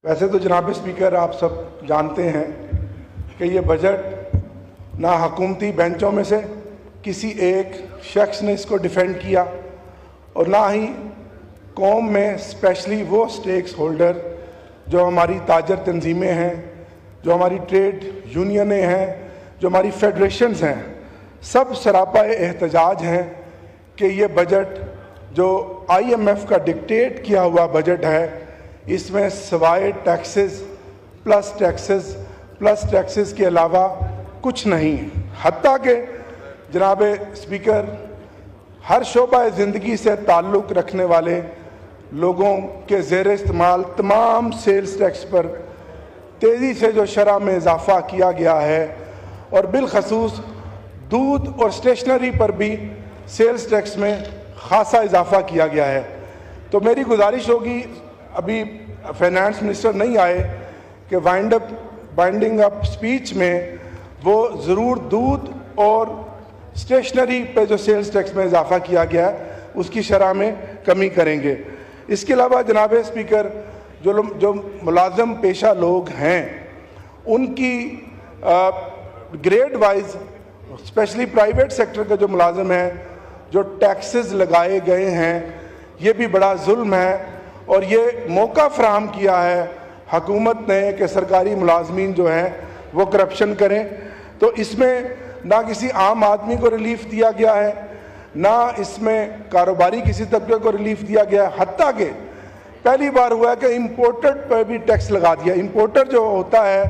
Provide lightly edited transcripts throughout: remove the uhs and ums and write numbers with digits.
वैसे तो जनाब स्पीकर आप सब जानते हैं कि ये बजट ना हुकूमती बेंचों में से किसी एक शख्स ने इसको डिफेंड किया और ना ही कौम में स्पेशली वो स्टेक्स होल्डर जो हमारी ताजर तंजीमें हैं, जो हमारी ट्रेड यूनियनें हैं, जो हमारी फेडरेशंस हैं, सब सरापा एहतजाज हैं कि ये बजट जो IMF का डिक्टेट किया हुआ बजट है, इसमें सवाए टैक्सेस प्लस टैक्सेस के अलावा कुछ नहीं। हत्ता कि जनाब स्पीकर हर शोबा ज़िंदगी से ताल्लुक़ रखने वाले लोगों के ज़ेर इस्तेमाल तमाम सेल्स टैक्स पर तेज़ी से जो शरह में इजाफ़ा किया गया है और बिलखसूस दूध और स्टेशनरी पर भी सेल्स टैक्स में ख़ासा इजाफ़ा किया गया है। तो मेरी गुजारिश होगी, अभी फाइनेंस मिनिस्टर नहीं आए, कि वाइंडिंग अप स्पीच में वो ज़रूर दूध और स्टेशनरी पे जो सेल्स टैक्स में इजाफ़ा किया गया है उसकी शरह में कमी करेंगे। इसके अलावा जनाब स्पीकर जो मुलाजम पेशा लोग हैं उनकी grade wise specially private sector का जो मुलाजम है, जो टैक्सेस लगाए गए हैं, ये भी बड़ा जुल्म है और ये मौका फराहम किया है हुकूमत ने कि सरकारी मुलाजमीन जो हैं वो करप्शन करें। तो इसमें ना किसी आम आदमी को रिलीफ दिया गया है, ना इसमें कारोबारी किसी तबके को रिलीफ दिया गया है। हत्ता कि पहली बार हुआ है कि इम्पोर्टेड पर भी टैक्स लगा दिया। इम्पोर्टर जो होता है,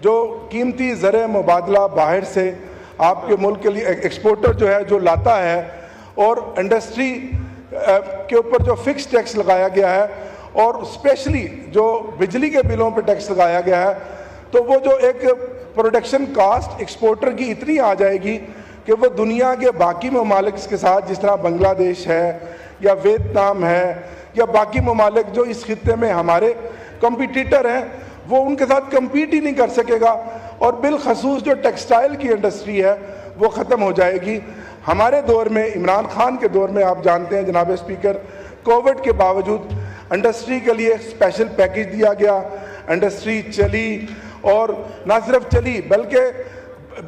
जो कीमती ज़र मुबादला बाहर से आपके मुल्क के लिए एक्सपोर्टर जो है जो लाता है, और इंडस्ट्री के ऊपर जो फिक्स टैक्स लगाया गया है और स्पेशली जो बिजली के बिलों पर टैक्स लगाया गया है, तो वो जो एक प्रोडक्शन कास्ट एक्सपोर्टर की इतनी आ जाएगी कि वो दुनिया के बाकी ममालिक के साथ, जिस तरह बांग्लादेश है या वियतनाम है या बाकी ममालिक जो इस खित्ते में हमारे कंपटीटर हैं, वो उनके साथ कम्पीट ही नहीं कर सकेगा और बिलखसूस जो टेक्सटाइल की इंडस्ट्री है वो ख़त्म हो जाएगी। हमारे दौर में, इमरान खान के दौर में, आप जानते हैं जनाब स्पीकर, कोविड के बावजूद इंडस्ट्री के लिए स्पेशल पैकेज दिया गया, इंडस्ट्री चली और ना सिर्फ चली बल्कि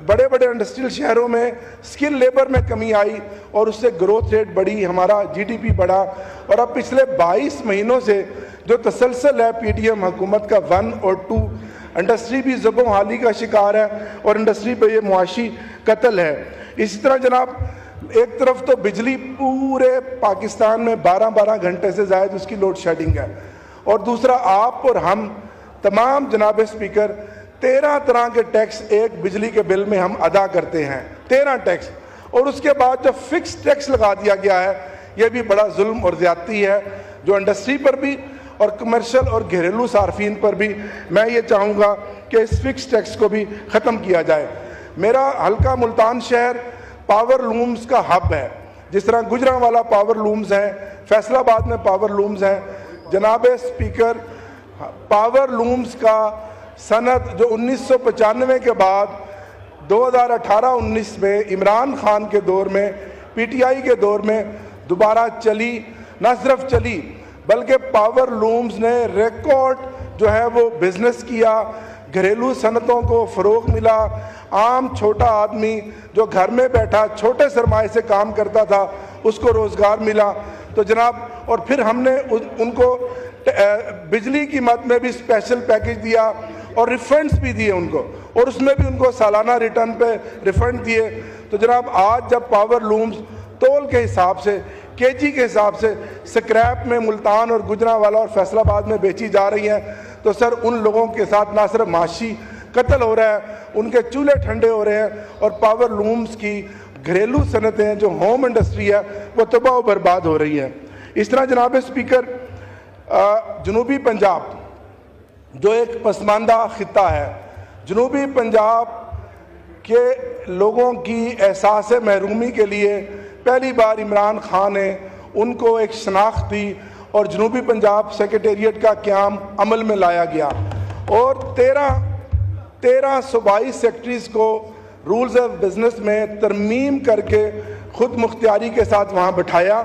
बड़े बड़े इंडस्ट्रियल शहरों में स्किल लेबर में कमी आई और उससे ग्रोथ रेट बढ़ी, हमारा GDP बढ़ा। और अब पिछले 22 महीनों से जो तसलसल है PDM हुकूमत का 1 और 2, इंडस्ट्री भी ज़बों हाली का शिकार है और इंडस्ट्री पे ये मुआशी कत्ल है। इसी तरह जनाब, एक तरफ तो बिजली पूरे पाकिस्तान में 12-12 घंटे से ज़ायद उसकी लोड शेडिंग है, और दूसरा आप और हम तमाम जनाब स्पीकर 13 तरह के टैक्स एक बिजली के बिल में हम अदा करते हैं, 13 टैक्स, और उसके बाद जो फिक्स टैक्स लगा दिया गया है, ये भी बड़ा जुल्म और ज़्यादती है जो इंडस्ट्री पर भी और कमर्शियल और घरेलू सार्फिन पर भी। मैं ये चाहूँगा कि इस फिक्स टैक्स को भी ख़त्म किया जाए। मेरा हल्का मुल्तान शहर पावर लूम्स का हब है, जिस तरह गुजरांवाला पावर लूम्स हैं, फैसलाबाद में पावर लूम्स हैं। जनाब स्पीकर, पावर लूम्स का सनत जो 1995 के बाद 2018-19 में इमरान खान के दौर में, PTI के दौर में दोबारा चली, न सिर्फ चली बल्कि पावर लूम्स ने रिकॉर्ड जो है वो बिज़नेस किया, घरेलू सनतों को फ़रोग़ मिला, आम छोटा आदमी जो घर में बैठा छोटे सरमाए से काम करता था उसको रोज़गार मिला। तो जनाब, और फिर हमने उनको बिजली की मद में भी स्पेशल पैकेज दिया और रिफंड्स भी दिए उनको, और उसमें भी उनको सालाना रिटर्न पे रिफंड दिए। तो जनाब, आज जब पावर लूम्स तोल के हिसाब से, KG के हिसाब से स्क्रैप में मुल्तान और गुजरांवाला और फैसलाबाद में बेची जा रही हैं, तो सर उन लोगों के साथ ना सिर्फ माशी कत्ल हो रहा है, उनके चूल्हे ठंडे हो रहे हैं और पावर लूम्स की घरेलू सनतें जो होम इंडस्ट्री है वो तबाह बर्बाद हो रही है। इस तरह जनाब स्पीकर, जनूबी पंजाब जो एक पसमानदा खित्ता है, जनूबी पंजाब के लोगों की एहसास महरूमी के लिए पहली बार इमरान खान ने उनको एक शनाख्त दी और जनूबी पंजाब सेक्रेटेरिएट का क़याम अमल में लाया गया और 13 सूबाई सेक्रेटरीज़ को रूल्स ऑफ बिज़नेस में तरमीम करके ख़ुद मुख्तियारी के साथ वहाँ बिठाया,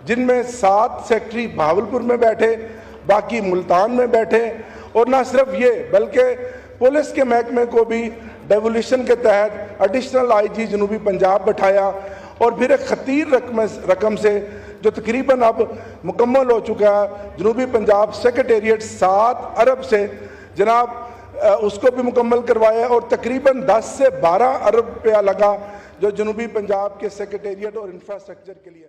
जिनमें 7 सेक्रेटरी भावलपुर में बैठे, बाकी मुल्तान में बैठे اور نہ صرف یہ بلکہ پولیس کے محکمے کو بھی ڈیولیوشن کے تحت ایڈیشنل آئی جی جنوبی پنجاب بٹھایا اور پھر ایک خطیر رقم سے جو تقریباً اب مکمل ہو چکا ہے جنوبی پنجاب سیکریٹریٹ 7 ارب سے جناب اس کو بھی مکمل کروایا اور تقریباً 10 سے 12 ارب روپیہ لگا جو جنوبی پنجاب کے سیکریٹریٹ اور انفراسٹرکچر کے لیے